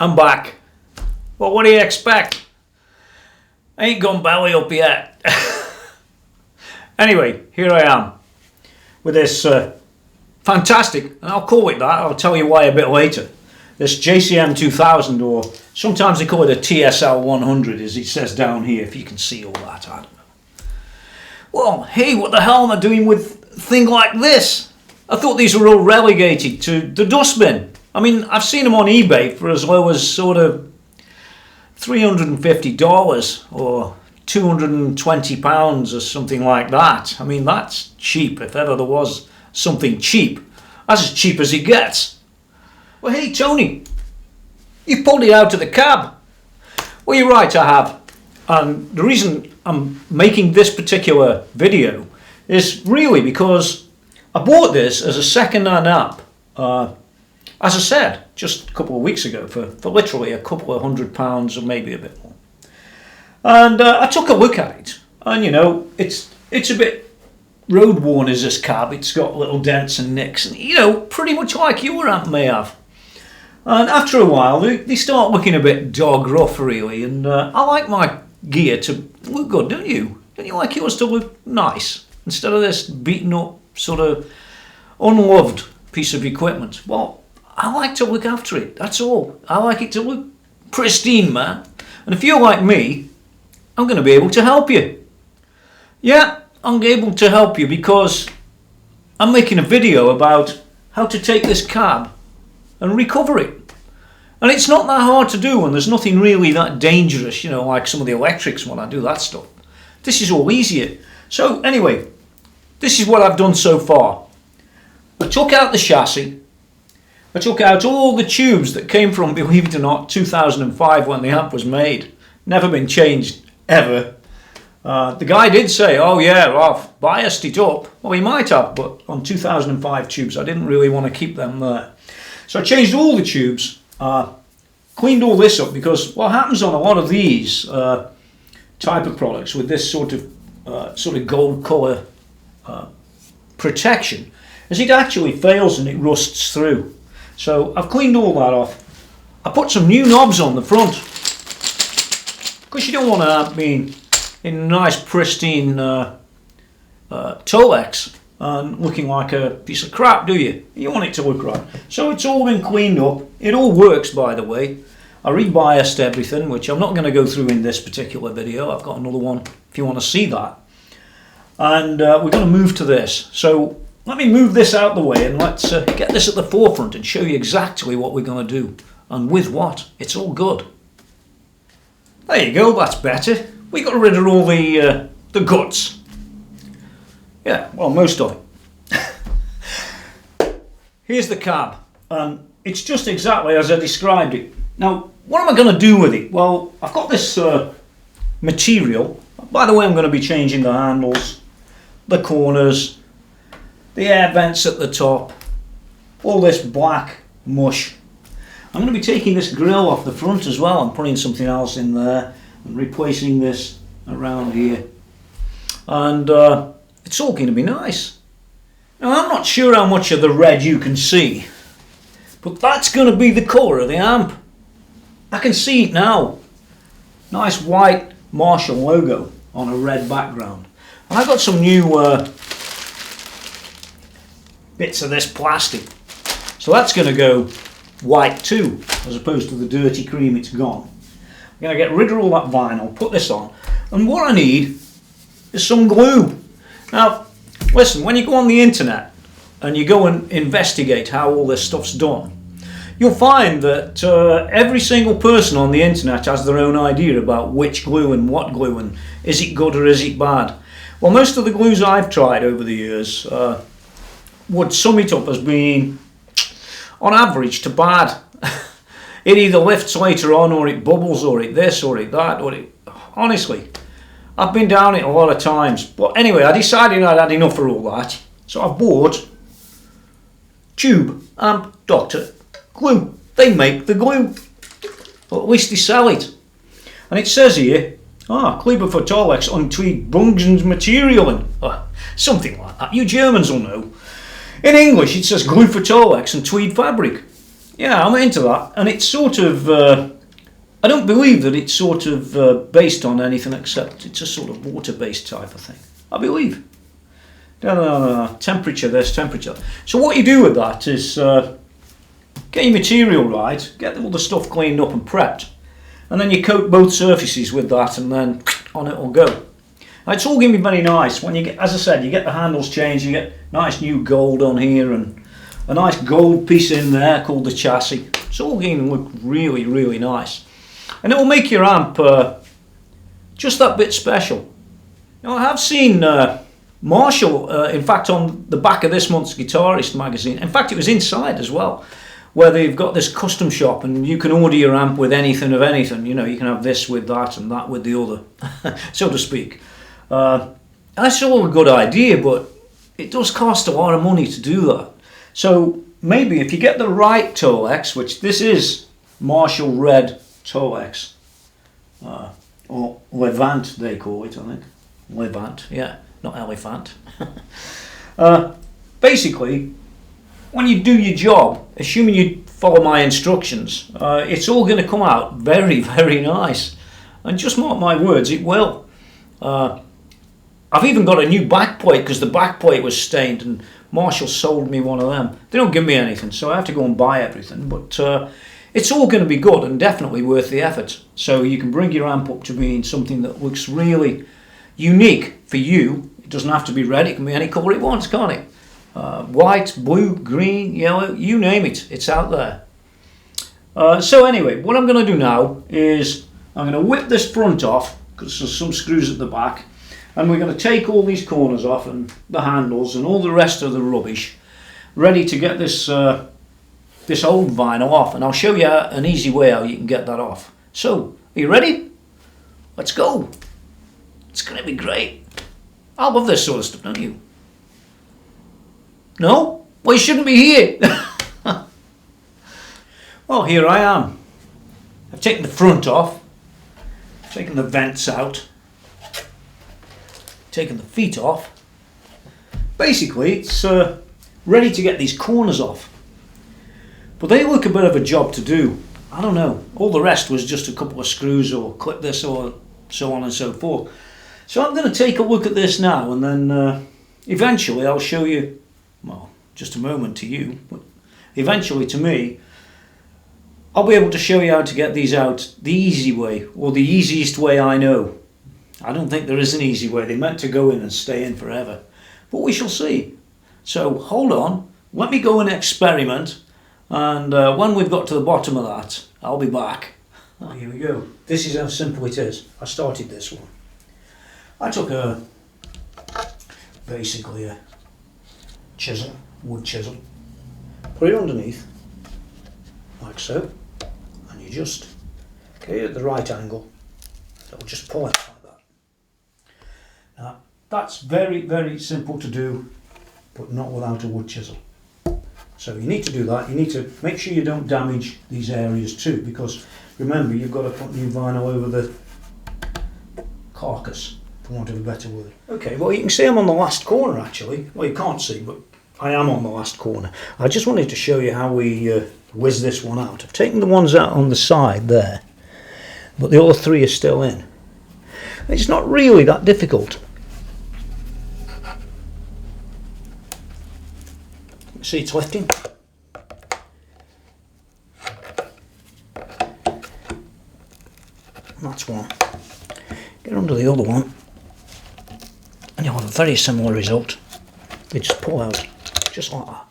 I'm back. Well, what do you expect? I ain't gone belly up yet. Anyway, here I am with this fantastic, and I'll call it that, I'll tell you why a bit later, this JCM 2000, or sometimes they call it a TSL 100 as it says down here, if you can see all that, I don't know. Well, hey, what the hell am I doing with a thing like this? I thought these were all relegated to the dustbin. I mean, I've seen them on eBay for as low as sort of $350 or £220 or something like that. I mean, that's cheap, if ever there was something cheap. That's as cheap as it gets. Well, hey, Tony, you pulled it out of the cab. Well, you're right, I have. And the reason I'm making this particular video is really because I bought this as a second-hand amp, as I said, just a couple of weeks ago for literally a couple of £100 or maybe a bit more. And I took a look at it, and you know, it's a bit road worn as this cab. It's got little dents and nicks, and you know, pretty much like your amp may have. And after a while, they start looking a bit dog rough, really. And I like my gear to look good, don't you? Don't you like yours to look nice instead of this beaten up, sort of unloved piece of equipment? Well, I like to look after it. That's all. I like it to look pristine, man. And if you're like me, I'm going to be able to help you. Yeah, I'm able to help you because I'm making a video about how to take this cab and recover it. And it's not that hard to do, and there's nothing really that dangerous, you know, like some of the electrics when I do that stuff. This is all easier. So anyway, this is what I've done so far. I took out the chassis. I took out all the tubes that came from, believe it or not, 2005 when the amp was made. Never been changed, ever. The guy did say, oh yeah, I've biased it up. Well, he might have, but on 2005 tubes, I didn't really want to keep them there. So I changed all the tubes, cleaned all this up, because what happens on a lot of these type of products with this sort of gold colour protection is it actually fails and it rusts through. So I've cleaned all that off. I put some new knobs on the front, because you don't want to be in nice pristine Tolex and looking like a piece of crap, do you? You want it to look right. So it's all been cleaned up. It all works, by the way. I rebiased everything, which I'm not going to go through in this particular video. I've got another one if you want to see that. And we're going to move to this. So let me move this out the way and let's get this at the forefront and show you exactly what we're going to do and with what. It's all good. There you go, that's better. We got rid of all the guts. Yeah, well, most of it. Here's the cab, and it's just exactly as I described it. Now, what am I going to do with it? Well, I've got this material. By the way, I'm going to be changing the handles, the corners, the air vents at the top, all this black mush. I'm going to be taking this grill off the front as well and putting something else in there and replacing this around here. And it's all going to be nice. Now, I'm not sure how much of the red you can see, but that's going to be the colour of the amp. I can see it now. Nice white Marshall logo on a red background. And I've got some new bits of this plastic. So that's going to go white too, as opposed to the dirty cream it's gone. I'm going to get rid of all that vinyl, put this on, and what I need is some glue. Now, listen, when you go on the internet and you go and investigate how all this stuff's done, you'll find that every single person on the internet has their own idea about which glue and what glue and is it good or is it bad. Well, most of the glues I've tried over the years would sum it up as being, on average, to bad. It either lifts later on, or it bubbles, or it this, or it that, or it... Honestly, I've been down it a lot of times. But anyway, I decided I'd had enough of all that. So I bought Tube Amp Doctor glue. They make the glue. Or at least they sell it. And it says here, Kleber for Tolex untweed Bungens material. And something like that. You Germans will know. In English, it says glue for Tolex and tweed fabric. yeah, I'm into that, and it's sort of, I don't believe that it's sort of based on anything except it's a sort of water-based type of thing. I believe. No, temperature this, temperature. So what you do with that is get your material right, get all the stuff cleaned up and prepped, and then you coat both surfaces with that, and then on it will go. Now, it's all going to be very nice when you get, as I said, you get the handles changed, you get nice new gold on here and a nice gold piece in there called the chassis. It's all going to look really, really nice. And it will make your amp just that bit special. Now, I have seen Marshall, in fact, on the back of this month's Guitarist magazine, in fact, it was inside as well, where they've got this custom shop and you can order your amp with anything of anything. You know, you can have this with that and that with the other, so to speak. That's all a good idea, but it does cost a lot of money to do that. So maybe if you get the right Tolex, which this is Marshall Red Tolex, or Levant they call it, I think. Levant, yeah, not elephant. Basically, when you do your job, assuming you follow my instructions, it's all going to come out very, very nice. And just mark my words, it will. I've even got a new backplate because the backplate was stained, and Marshall sold me one of them. They don't give me anything, so I have to go and buy everything. But it's all going to be good and definitely worth the effort. So you can bring your amp up to being something that looks really unique for you. It doesn't have to be red, it can be any colour it wants, can't it? White, blue, green, yellow, you name it, it's out there. So anyway, what I'm going to do now is I'm going to whip this front off because there's some screws at the back, and we're going to take all these corners off and the handles and all the rest of the rubbish, ready to get this this old vinyl off, and I'll show you an easy way how you can get that off. So, are you ready? Let's go. It's going to be great. I love this sort of stuff, don't you? No? Well, you shouldn't be here. Well, here I am. I've taken the front off, taken the vents out, taken the feet off. Basically, it's ready to get these corners off. But they look a bit of a job to do. I don't know. All the rest was just a couple of screws or clip this or so on and so forth. So I'm going to take a look at this now, and then eventually I'll show you, well, just a moment to you, but eventually to me, I'll be able to show you how to get these out the easy way, or the easiest way I know. I don't think there is an easy way. They're meant to go in and stay in forever. But we shall see. So hold on, let me go and experiment, and when we've got to the bottom of that, I'll be back. Oh, here we go. This is how simple it is. I started this one. I took basically a chisel, wood chisel, put it underneath, like so, and you just, okay, at the right angle, so we'll just pull it like that. Now, that's very, very simple to do, but not without a wood chisel. So you need to do that. You need to make sure you don't damage these areas too, because remember, you've got to put new vinyl over the carcass, for want of a better word. Okay, well, you can see I'm on the last corner actually. Well, you can't see, but I am on the last corner. I just wanted to show you how we whiz this one out. I've taken the ones out on the side there, but the other three are still in. It's not really that difficult. See, it's lifting. That's one. Get under the other one, and you'll have a very similar result. They just pull out, just like that.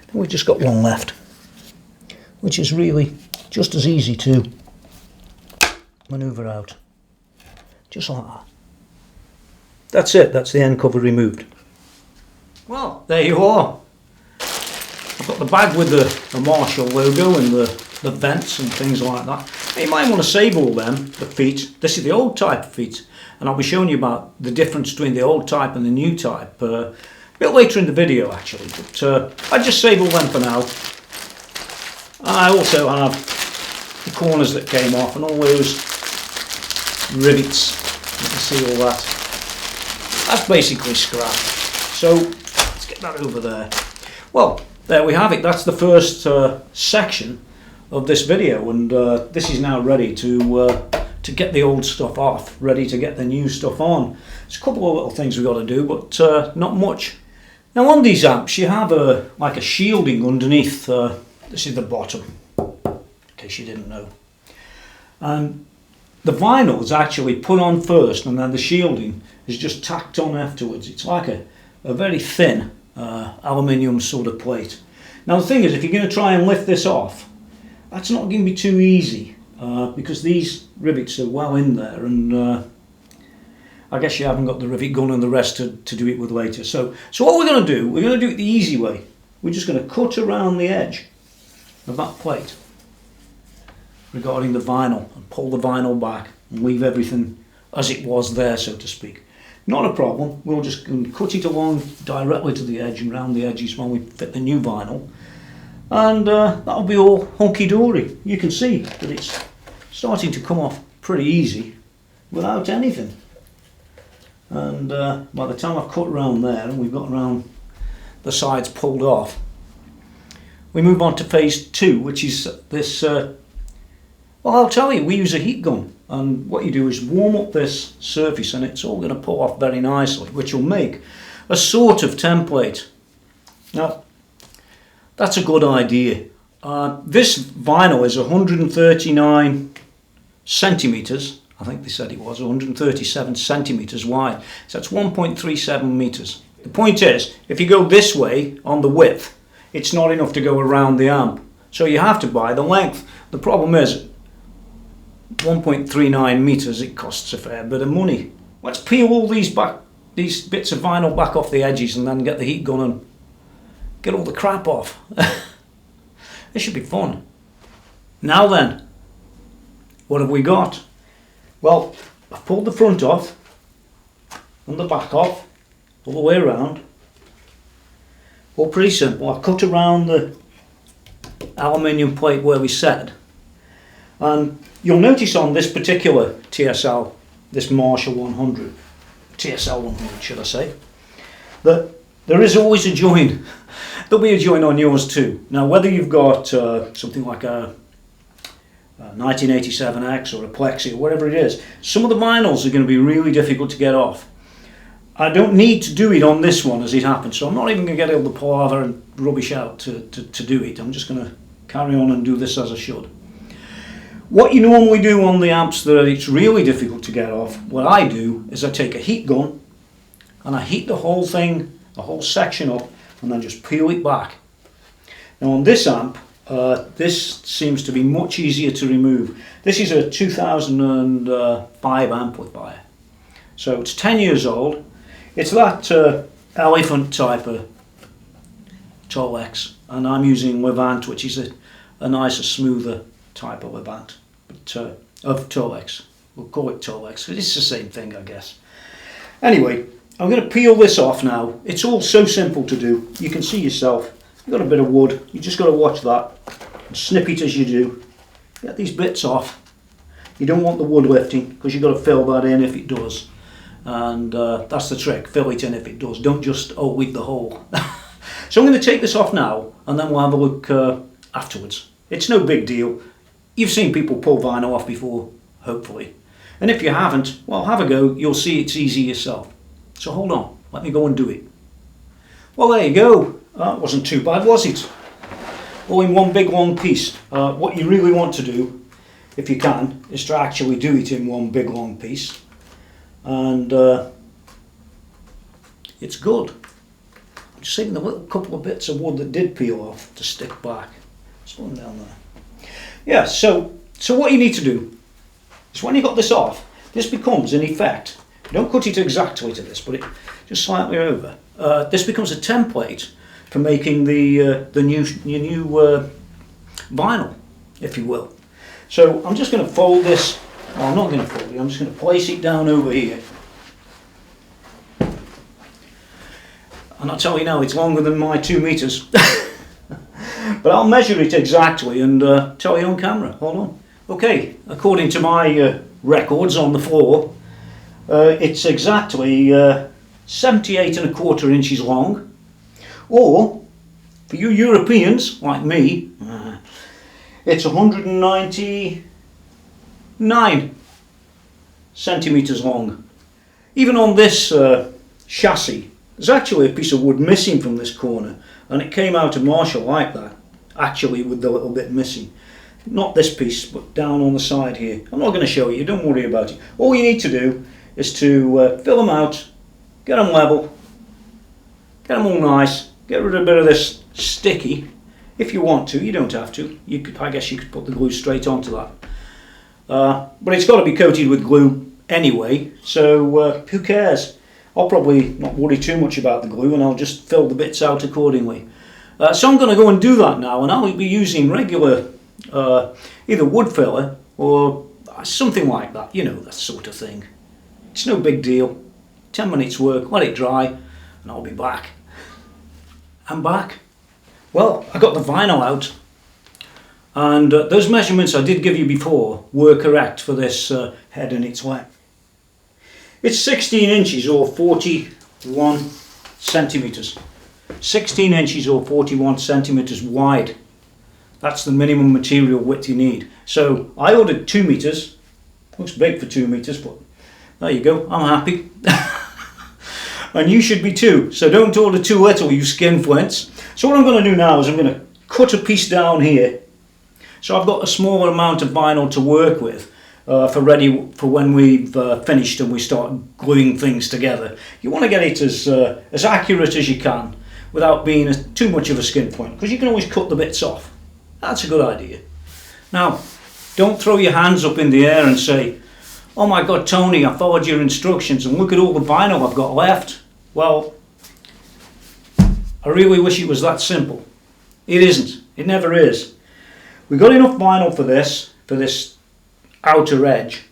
Then we've just got one left, which is really just as easy to manoeuvre out, just like that. That's it, that's the end cover removed. Well, there you are. I've got the bag with the Marshall logo and the vents and things like that. You might want to save all them, the feet. This is the old type of feet, and I'll be showing you about the difference between the old type and the new type a bit later in the video actually, but I just save all them for now. I also have the corners that came off and all those rivets. You can see all that. That's basically scrap. So let's get that over there. Well, there we have it. That's the first section of this video, and this is now ready to get the old stuff off, ready to get the new stuff on. There's a couple of little things we've got to do, but not much. Now on these amps you have like a shielding underneath. This is the bottom, in case you didn't know. And the vinyl is actually put on first, and then the shielding is just tacked on afterwards. It's like a very thin aluminium sort of plate. Now the thing is, if you're going to try and lift this off, that's not going to be too easy, because these rivets are well in there, and I guess you haven't got the rivet gun and the rest to do it with later. So what we're going to do it the easy way. We're just going to cut around the edge of that plate regarding the vinyl, and pull the vinyl back and leave everything as it was there, so to speak. Not a problem. We'll just cut it along directly to the edge and round the edges when we fit the new vinyl, and that'll be all hunky-dory. You can see that it's starting to come off pretty easy without anything. And by the time I've cut around there and we've got around the sides pulled off, we move on to phase 2, which is this, well, I'll tell you, we use a heat gun, and what you do is warm up this surface, and it's all going to pull off very nicely, which will make a sort of template. Now, that's a good idea. This vinyl is 139 centimetres. I think they said it was 137 centimetres wide, so that's 1.37 metres. The point is, if you go this way on the width, it's not enough to go around the amp, so you have to buy the length. The problem is, 1.39 metres, it costs a fair bit of money. Let's peel all these bits of vinyl back off the edges, and then get the heat gun and get all the crap off. This should be fun. Now then, what have we got? Well, I've pulled the front off and the back off, all the way around. All pretty simple. I cut around the aluminium plate where we said, and you'll notice on this particular TSL, this Marshall 100, TSL 100 should I say, that there is always a join. There'll be a join on yours too. Now whether you've got something like a 1987X or a Plexi or whatever it is, some of the vinyls are going to be really difficult to get off. I don't need to do it on this one as it happens, so I'm not even going to get all the palaver and rubbish out to do it. I'm just going to carry on and do this as I should. What you normally do on the amps that it's really difficult to get off, what I do is I take a heat gun and I heat the whole thing, the whole section up, and then just peel it back. Now on this amp, this seems to be much easier to remove. This is a 2005 amplifier, so it's 10 years old. It's that elephant type of Tolex, and I'm using Levant, which is a nicer, smoother type of Levant, but of Tolex. We'll call it Tolex. It's the same thing, I guess. Anyway, I'm going to peel this off now. It's all so simple to do. You can see yourself. You've got a bit of wood. You just got to watch that. And snip it as you do. Get these bits off. You don't want the wood lifting, because you've got to fill that in if it does. And that's the trick. Fill it in if it does. Don't just leave the hole. So I'm going to take this off now, and then we'll have a look afterwards. It's no big deal. You've seen people pull vinyl off before, hopefully. And if you haven't, well, have a go. You'll see it's easy yourself. So hold on, let me go and do it. Well, there you go. That wasn't too bad, was it? All in one big long piece. What you really want to do, if you can, is to actually do it in one big long piece. And it's good. I'm just saving the little couple of bits of wood that did peel off to stick back. There's one down there. Yeah, so what you need to do is, when you got this off, this becomes, in effect, don't cut it exactly to this, but it just slightly over. This becomes a template for making the new vinyl, if you will. So I'm just going to fold this. Well, I'm not going to fold it. I'm just going to place it down over here. And I'll tell you now, it's longer than my 2 meters. But I'll measure it exactly and tell you on camera. Hold on. Okay, according to my records on the floor, it's exactly 78¼ inches long, or for you Europeans like me, it's 199 centimeters long. Even on this chassis, there's actually a piece of wood missing from this corner, and it came out of Marshall like that, actually with the little bit missing. Not this piece, but down on the side here. I'm not going to show you, don't worry about it. All you need to do is to fill them out, get them level, get them all nice, get rid of a bit of this sticky. If you want to, you don't have to. You could, I guess you could put the glue straight onto that. But it's got to be coated with glue anyway, so who cares? I'll probably not worry too much about the glue, and I'll just fill the bits out accordingly. So I'm going to go and do that now, and I'll be using regular either wood filler or something like that, you know, that sort of thing. It's no big deal. 10 minutes work, let it dry, and I'll be back. I'm back. Well, I got the vinyl out, and those measurements I did give you before were correct for this head and its length. It's 16 inches or 41 centimeters. 16 inches or 41 centimeters wide. That's the minimum material width you need. So I ordered 2 meters. Looks big for 2 meters, but there you go. I'm happy. And you should be too. So don't order too little, you skinflints. So what I'm going to do now is I'm going to cut a piece down here. So I've got a smaller amount of vinyl to work with for when we've finished and we start gluing things together. You want to get it as accurate as you can without being too much of a skinflint, because you can always cut the bits off. That's a good idea. Now, don't throw your hands up in the air and say, "Oh my God, Tony, I followed your instructions and look at all the vinyl I've got left." Well, I really wish it was that simple. It isn't. It never is. We've got enough vinyl for this outer edge.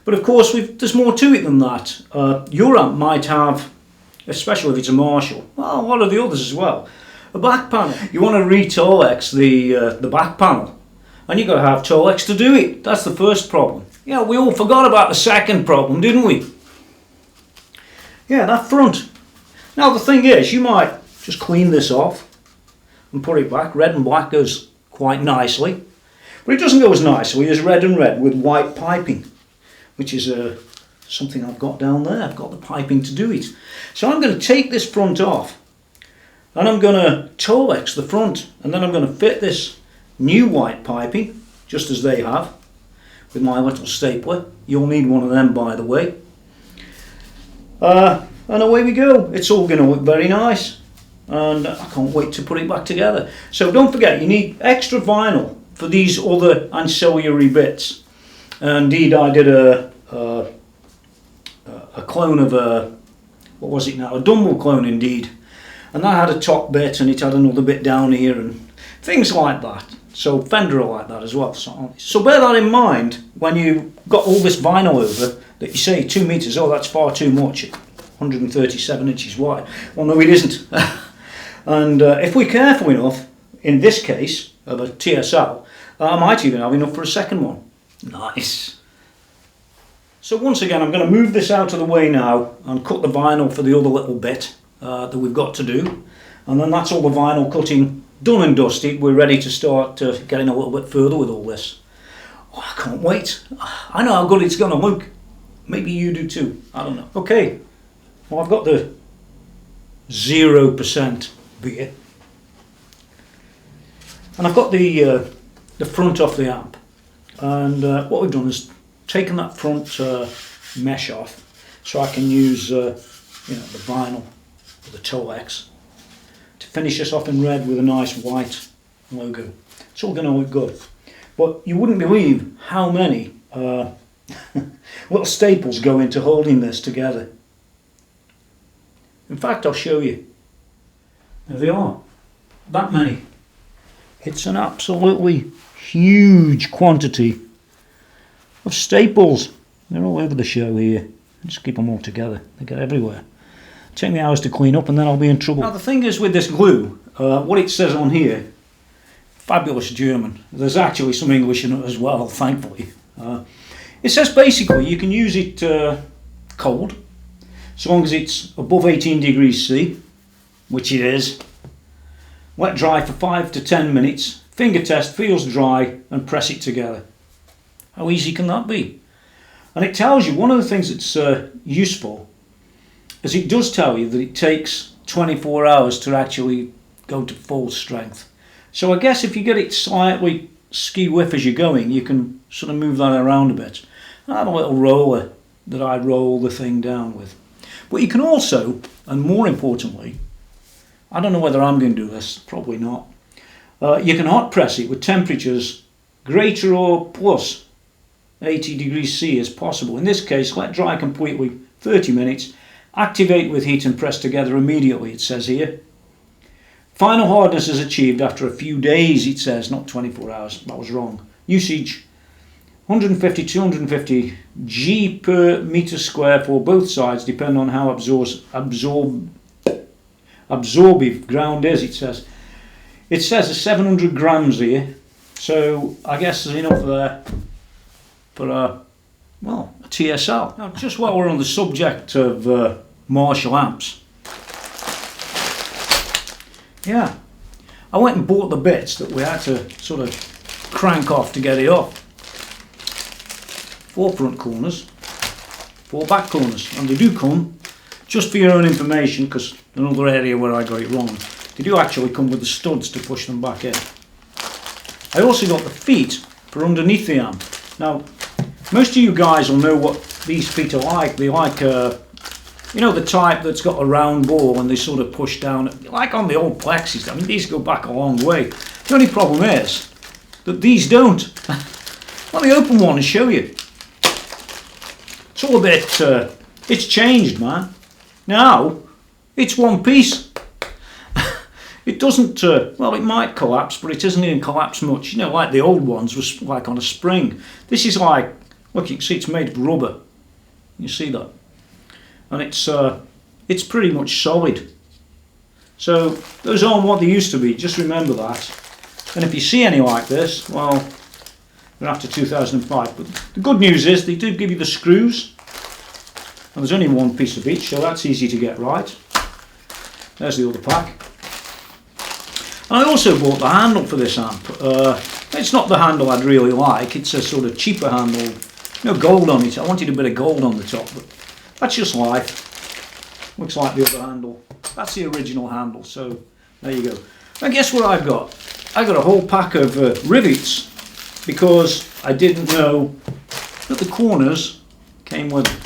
But of course, there's more to it than that. Your amp might have, especially if it's a Marshall, well, a lot of the others as well, a back panel. You want to re-Tolex the back panel, and you've got to have Tolex to do it. That's the first problem. Yeah, we all forgot about the second problem, didn't we? Yeah, that front. Now the thing is, you might just clean this off and put it back. Red and black goes quite nicely, but it doesn't go as nicely as red and red with white piping, which is something I've got down there. I've got the piping to do it. So I'm going to take this front off, and I'm going to Tolex the front, and then I'm going to fit this new white piping, just as they have, with my little stapler. You'll need one of them, by the way. And away we go. It's all going to look very nice, and I can't wait to put it back together. So don't forget, you need extra vinyl for these other ancillary bits. Indeed, I did a clone of what was it now? A Dumble clone, indeed. And that had a top bit, and it had another bit down here, and things like that. So Fender are like that as well. So bear that in mind when you've got all this vinyl over, that you say 2 meters, oh, that's far too much, 137 inches wide. Well, no, it isn't. And if we're careful enough, in this case of a TSL, I might even have enough for a second one. Nice. So once again, I'm going to move this out of the way now and cut the vinyl for the other little bit that we've got to do. And then that's all the vinyl cutting done and dusted. We're ready to start getting a little bit further with all this. Oh, I can't wait. I know how good it's going to look. Maybe you do too. I don't know. Okay. Well, I've got the 0% beer. And I've got the front off the amp. And what we've done is taken that front mesh off, so I can use the vinyl with the Tolex to finish this off in red with a nice white logo. It's all going to look good. But you wouldn't believe how many little staples go into holding this together. In fact, I'll show you. There they are. That many. It's an absolutely huge quantity of staples. They're all over the show here. Just keep them all together. They get everywhere. Take me hours to clean up and then I'll be in trouble. Now the thing is with this glue, what it says on here, fabulous German. There's actually some English in it as well, thankfully. It says basically you can use it cold, as long as it's above 18 degrees C, which it is. Let dry for 5 to 10 minutes, finger test, feels dry, and press it together. How easy can that be? And it tells you, one of the things that's useful is it does tell you that it takes 24 hours to actually go to full strength. So I guess if you get it slightly ski-whiff as you're going, you can sort of move that around a bit. I have a little roller that I roll the thing down with. But you can also, and more importantly, I don't know whether I'm going to do this, probably not, you can hot press it with temperatures greater or plus 80 degrees C as possible. In this case, let dry completely 30 minutes, activate with heat and press together immediately, it says here. Final hardness is achieved after a few days, it says, not 24 hours, that was wrong. Usage 150 250 G per meter square for both sides, depending on how absorbive ground is, it says. It says a 700 grams here, so I guess there's enough there for a TSL. Now, just while we're on the subject of Marshall amps, yeah, I went and bought the bits that we had to sort of crank off to get it off. 4 front corners, 4 back corners, and they do come, just for your own information, because another area where I got it wrong, they do actually come with the studs to push them back in. I also got the feet for underneath the amp. Now, most of you guys will know what these feet are like. They like, you know, the type that's got a round ball and they sort of push down, like on the old plexis. I mean, these go back a long way. The only problem is that these don't. Let me open one and show you. It's all a bit, it's changed, man. Now, it's one piece. It doesn't, well, it might collapse, but it isn't going to collapse much. You know, like the old ones was like on a spring. This is like, look, you can see it's made of rubber. You see that? And it's pretty much solid. So those aren't what they used to be, just remember that. And if you see any like this, well, they're after 2005. But the good news is they do give you the screws, and there's only one piece of each, so that's easy to get right. There's the other pack. And I also bought the handle for this amp. It's not the handle I'd really like, it's a sort of cheaper handle, no gold on it. I wanted a bit of gold on the top, but that's just life. Looks like the other handle. That's the original handle, so there you go. And guess what I've got? I got a whole pack of rivets, because I didn't know that the corners came with them.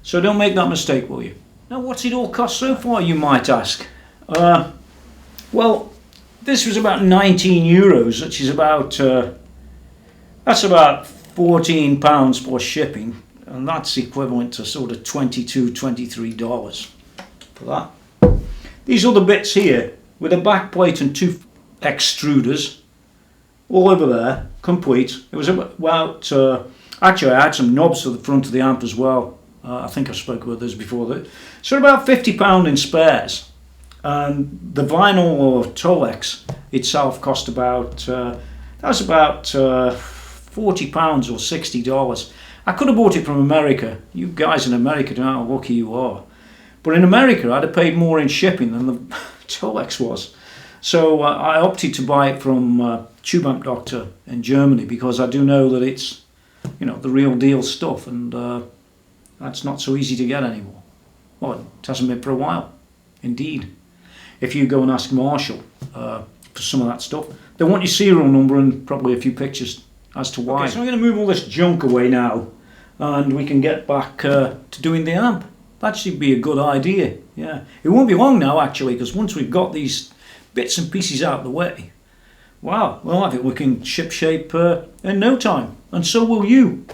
So don't make that mistake, will you? Now, what's it all cost so far, you might ask? Well, this was about 19 euros, which is about, that's about £14 plus shipping, and that's equivalent to sort of $22, $23 for that. These other bits here, with a back plate and 2 extruders, all over there, complete. It was about, actually I had some knobs for the front of the amp as well. I think I spoke about those before. So about £50 in spares. And the vinyl or Tolex itself cost about, that was about £40 or $60. I could have bought it from America. You guys in America don't know how lucky you are. But in America I'd have paid more in shipping than the Tolex was. So I opted to buy it from Tube Amp Doctor in Germany, because I do know that it's, you know, the real deal stuff, and that's not so easy to get anymore. Well, it hasn't been for a while, indeed. If you go and ask Marshall for some of that stuff, they want your serial number and probably a few pictures as to why. Okay, so I'm going to move all this junk away now, and we can get back to doing the amp. That should be a good idea, yeah. It won't be long now, actually, because once we've got these bits and pieces out of the way, wow, we'll have it looking ship-shape in no time, and so will you.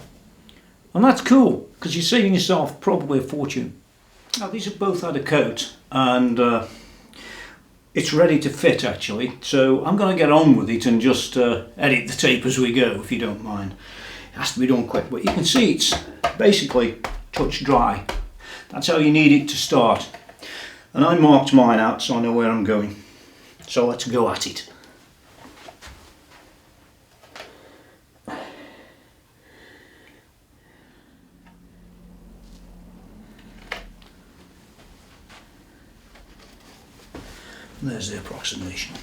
And that's cool, because you're saving yourself probably a fortune. Now, these have both had a coat, and it's ready to fit, actually, so I'm going to get on with it and just edit the tape as we go, if you don't mind. It has to be done quick, but you can see it's basically touch dry. That's how you need it to start. And I marked mine out so I know where I'm going. So let's go at it. There's the approximation.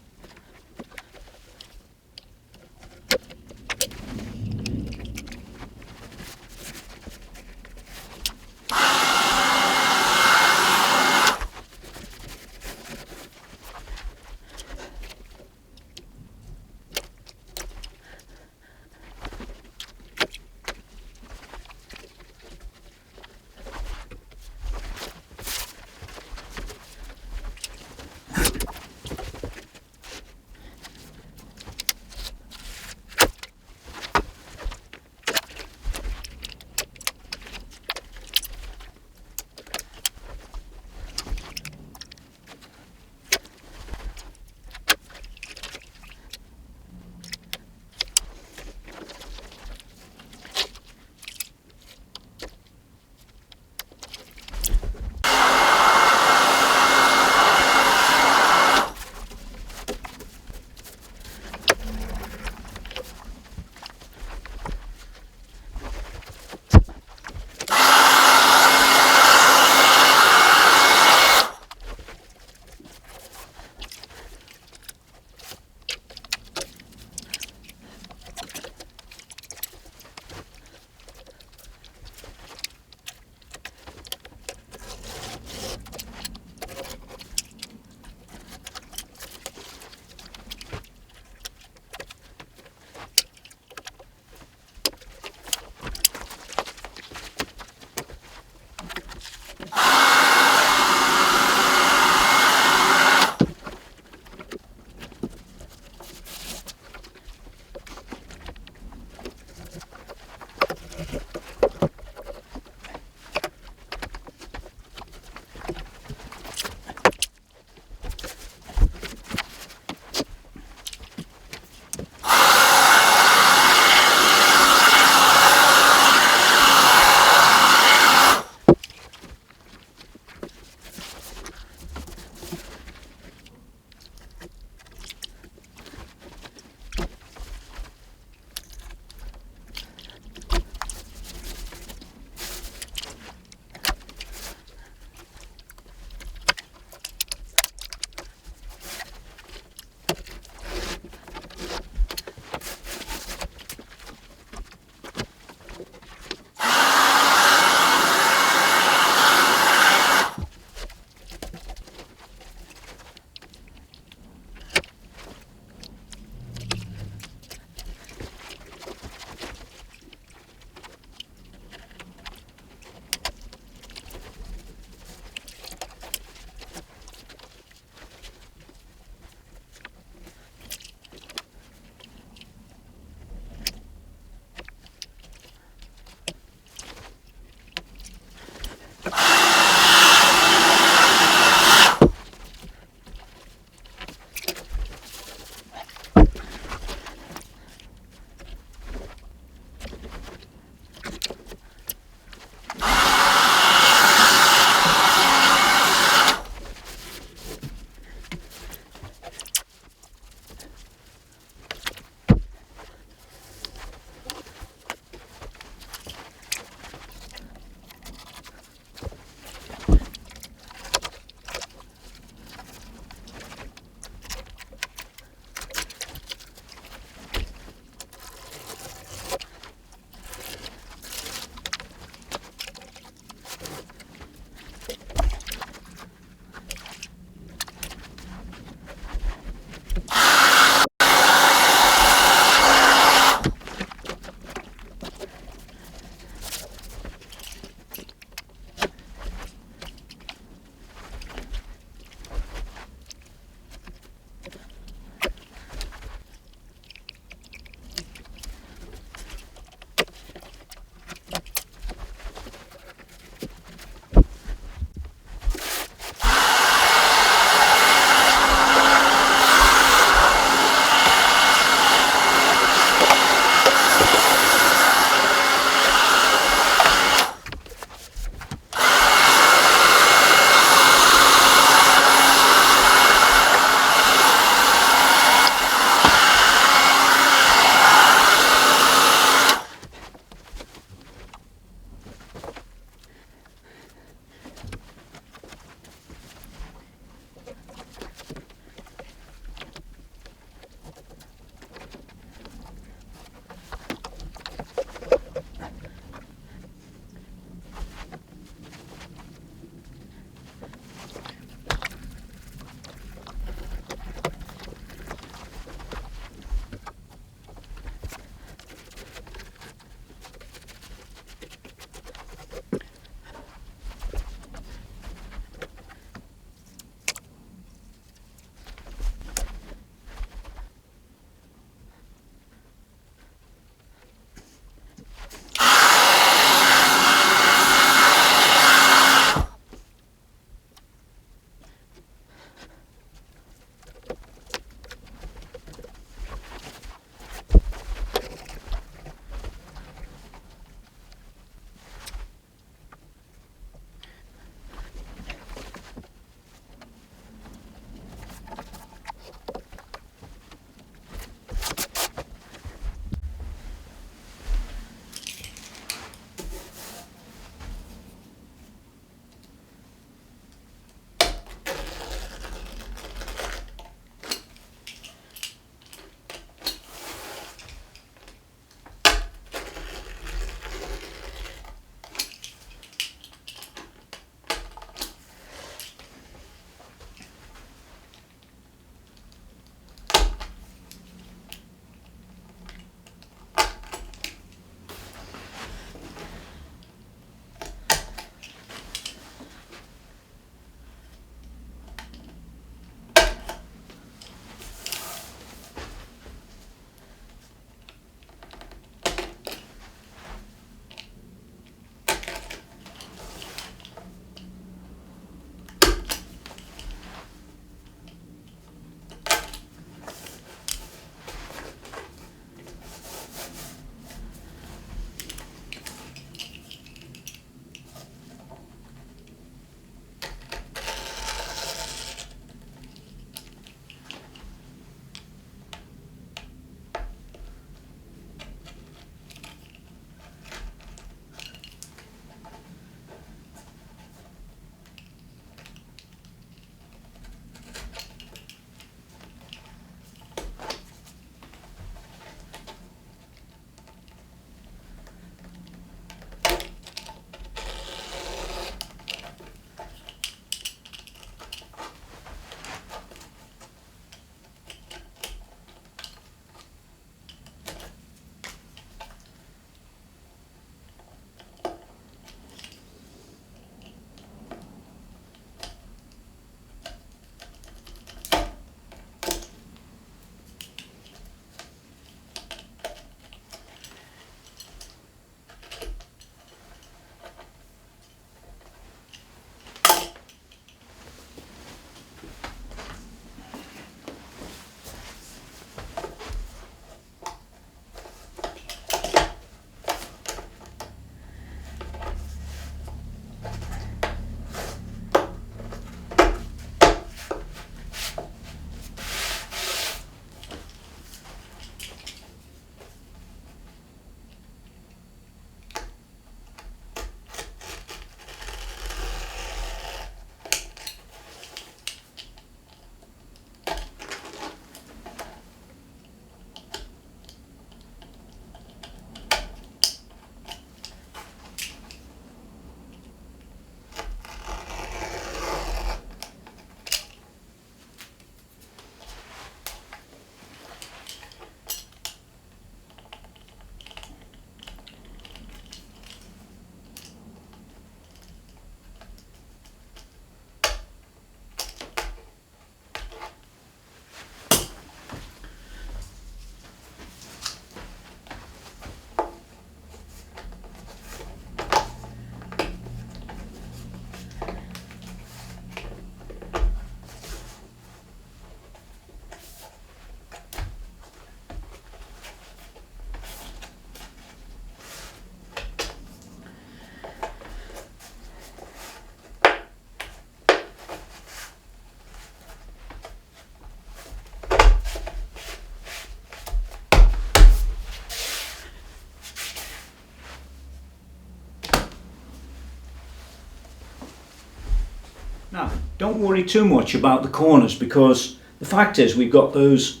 don't worry too much about the corners, because the fact is we've got those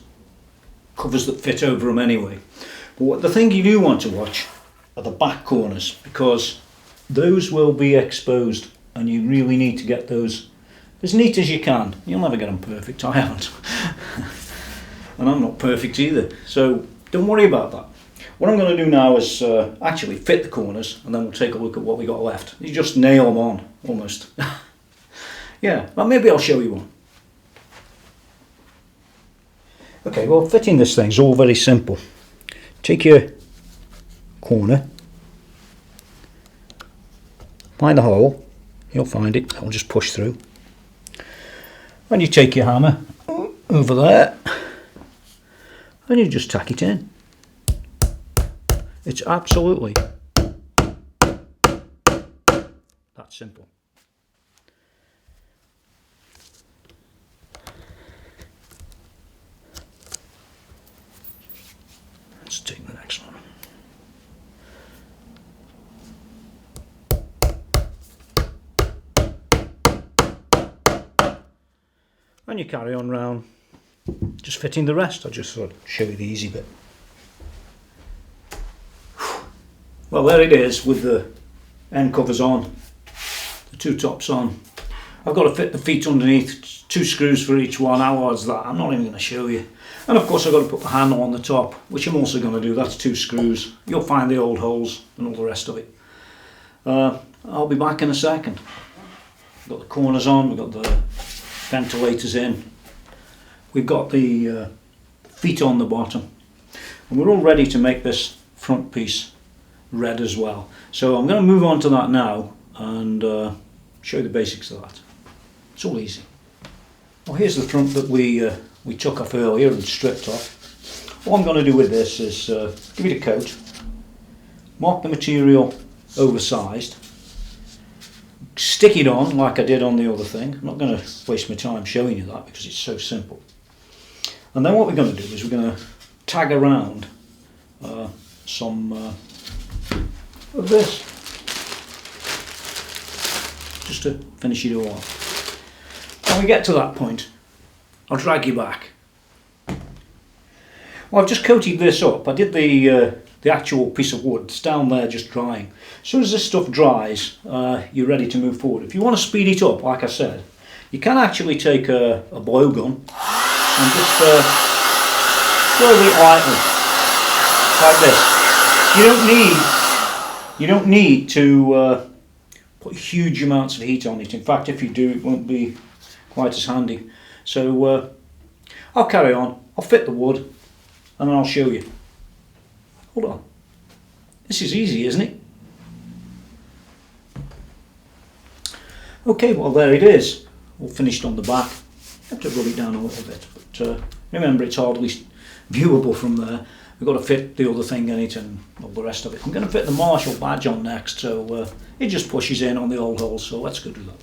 covers that fit over them anyway. But the thing you do want to watch are the back corners, because those will be exposed and you really need to get those as neat as you can. You'll never get them perfect, I haven't. And I'm not perfect either, so don't worry about that. What I'm going to do now is actually fit the corners, and then we'll take a look at what we got left. You just nail them on, almost. Yeah, well, maybe I'll show you one. Okay, well, fitting this thing's all very simple. Take your corner, find the hole, you'll find it, I'll just push through. And you take your hammer over there, and you just tack it in. It's absolutely that simple. Let's take the next one. And you carry on round, just fitting the rest. I'll just sort of show you the easy bit. Well, there it is with the end covers on, the two tops on. I've got to fit the feet underneath, 2 screws for each one. How hard's that? I'm not even going to show you. And of course I've got to put the handle on the top, which I'm also going to do. That's 2 screws. You'll find the old holes and all the rest of it. I'll be back in a second. We've got the corners on, we've got the ventilators in, we've got the feet on the bottom, and we're all ready to make this front piece red as well. So I'm going to move on to that now and show you the basics of that. It's all easy. Well, here's the front that we took off earlier and stripped off. What I'm going to do with this is give it a coat, mark the material oversized, stick it on like I did on the other thing. I'm not going to waste my time showing you that because it's so simple. And then what we're going to do is we're going to tag around some of this, just to finish it all off. When we get to that point, I'll drag you back. Well, I've just coated this up. I did the actual piece of wood. It's down there just drying. As soon as this stuff dries, you're ready to move forward. If you want to speed it up, like I said, you can actually take a blowgun and just slowly, lightly, like this. You don't need to put huge amounts of heat on it. In fact, if you do, it won't be quite as handy. So I'll carry on. I'll fit the wood, and then I'll show you. Hold on. This is easy, isn't it? Okay, well there it is. All finished on the back. I have to rub it down a little bit, but remember it's hardly viewable from there. We've got to fit the other thing in it and all the rest of it. I'm going to fit the Marshall badge on next, so it just pushes in on the old holes, so let's go do that.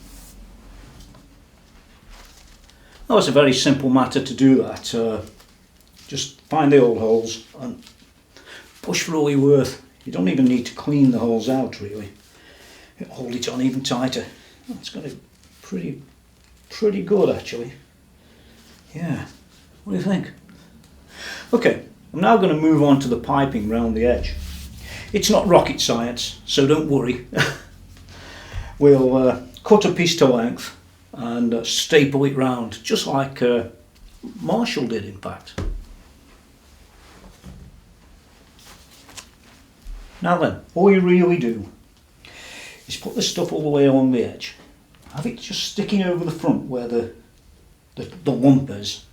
That was a very simple matter to do that. Just find the old holes and push for all you're worth. You don't even need to clean the holes out really. Hold it on even tighter. It's going to be pretty good actually. Yeah, what do you think? Okay, I'm now going to move on to the piping round the edge. It's not rocket science, so don't worry. We'll cut a piece to length and staple it round, just like Marshall did in fact. Now then, all you really do is put the stuff all the way along the edge. Have it just sticking over the front where the lump is.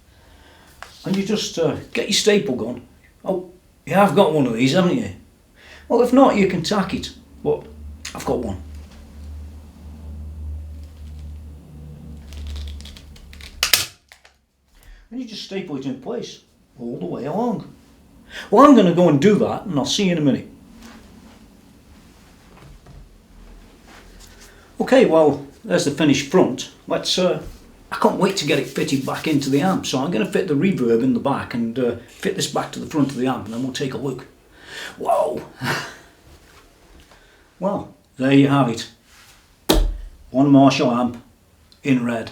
And you just get your staple gun. Oh, you have got one of these, haven't you? Well, if not, you can tack it. But I've got one. And you just staple it in place all the way along. Well, I'm going to go and do that, and I'll see you in a minute. Okay, well, there's the finished front. Let's. I can't wait to get it fitted back into the amp, so I'm going to fit the reverb in the back and fit this back to the front of the amp, and then we'll take a look. Whoa! Well, there you have it. One Marshall amp in red.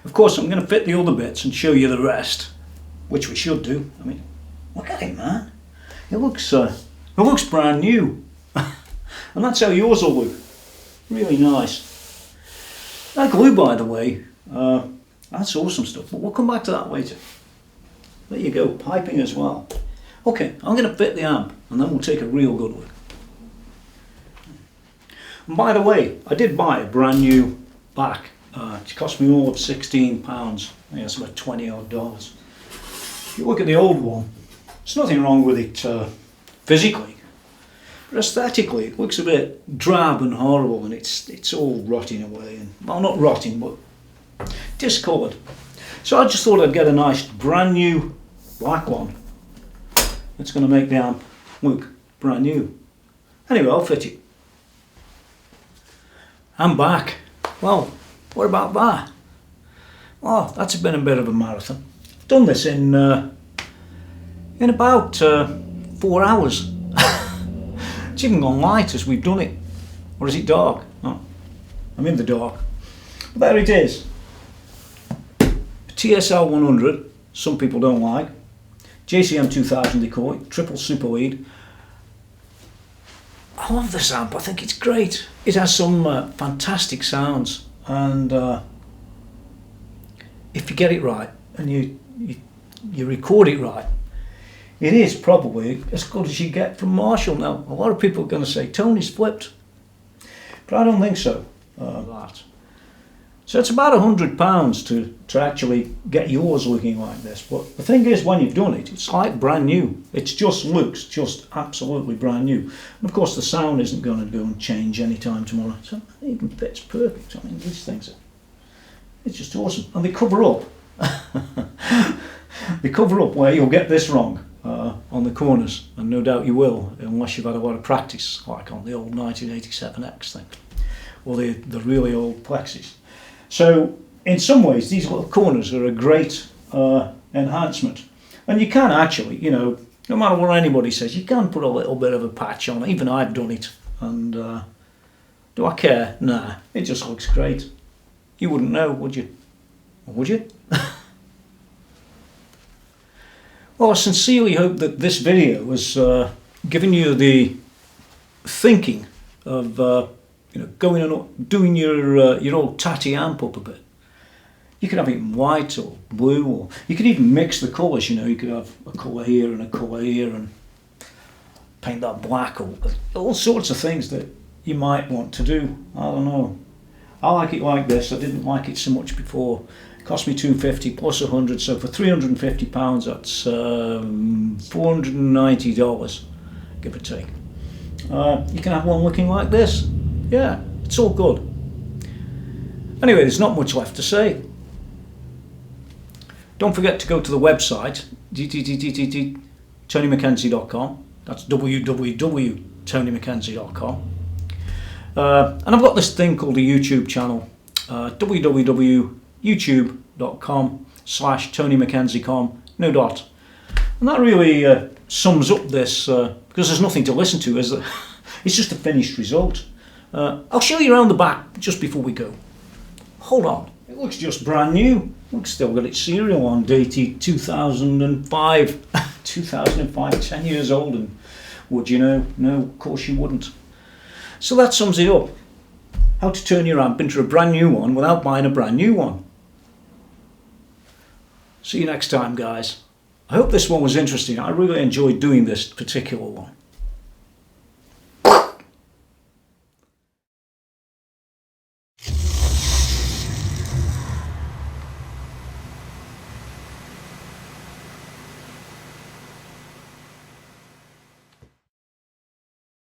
Of course, I'm going to fit the other bits and show you the rest, which we should do. I mean, look at it, man. It looks brand new. And that's how yours will look. Really nice. That glue, by the way, that's awesome stuff. But we'll come back to that later. There you go, piping as well. Okay, I'm going to fit the amp, and then we'll take a real good look. And by the way, I did buy a brand new back. It cost me all of £16. I think that's about $20 odd. If you look at the old one, there's nothing wrong with it physically, but aesthetically it looks a bit drab and horrible, and it's all rotting away, and well, not rotting, but discoloured. So I just thought I'd get a nice brand new black one. It's going to make the amp look brand new. Anyway, I'll fit it. I'm back. Well, what about that? Well, that's been a bit of a marathon. I've done this in about 4 hours. It's even gone light as we've done it. Or is it dark? Oh, I'm in the dark. But there it is. TSL 100, some people don't like. JCM 2000 they call it, triple super lead. I love this amp, I think it's great. It has some fantastic sounds, and if you get it right and you record it right, it is probably as good as you get from Marshall. Now, a lot of people are going to say Tony's flipped, but I don't think so. So it's about £100 to actually get yours looking like this. But the thing is, when you've done it, it's like brand new. It just looks just absolutely brand new. And of course, the sound isn't going to go and change anytime tomorrow. So it even fits perfect. I mean, these things it's just awesome. And they cover up. They cover up where you'll get this wrong on the corners. And no doubt you will, unless you've had a lot of practice, like on the old 1987X thing. Or the really old Plexis. So in some ways these little corners are a great enhancement, and you can actually, you know, no matter what anybody says, you can put a little bit of a patch on it. Even I've done it, and do I care? Nah, it just looks great. You wouldn't know, would you? Or would you? Well, I sincerely hope that this video has given you the thinking of you know, going and doing your old tatty amp up a bit. You could have it in white or blue, or you could even mix the colours. You know, you could have a colour here and a colour here, and paint that black, or all sorts of things that you might want to do. I don't know. I like it like this. I didn't like it so much before. It cost me $250 plus 100, so for £350, that's $490, give or take. You can have one looking like this. Yeah, it's all good. Anyway, there's not much left to say. Don't forget to go to the website, TonyMckenzie.com. That's www.TonyMckenzie.com. And I've got this thing called a YouTube channel, www.youtube.com/TonyMckenzie.com, no dot. And that really sums up this, because there's nothing to listen to, is there? It's just a finished result. I'll show you around the back just before we go. Hold on, it looks just brand new. Looks still got its serial on, dated 2005. 2005, 10 years old, and would you know? No, of course you wouldn't. So that sums it up. How to turn your amp into a brand new one without buying a brand new one. See you next time, guys. I hope this one was interesting. I really enjoyed doing this particular one.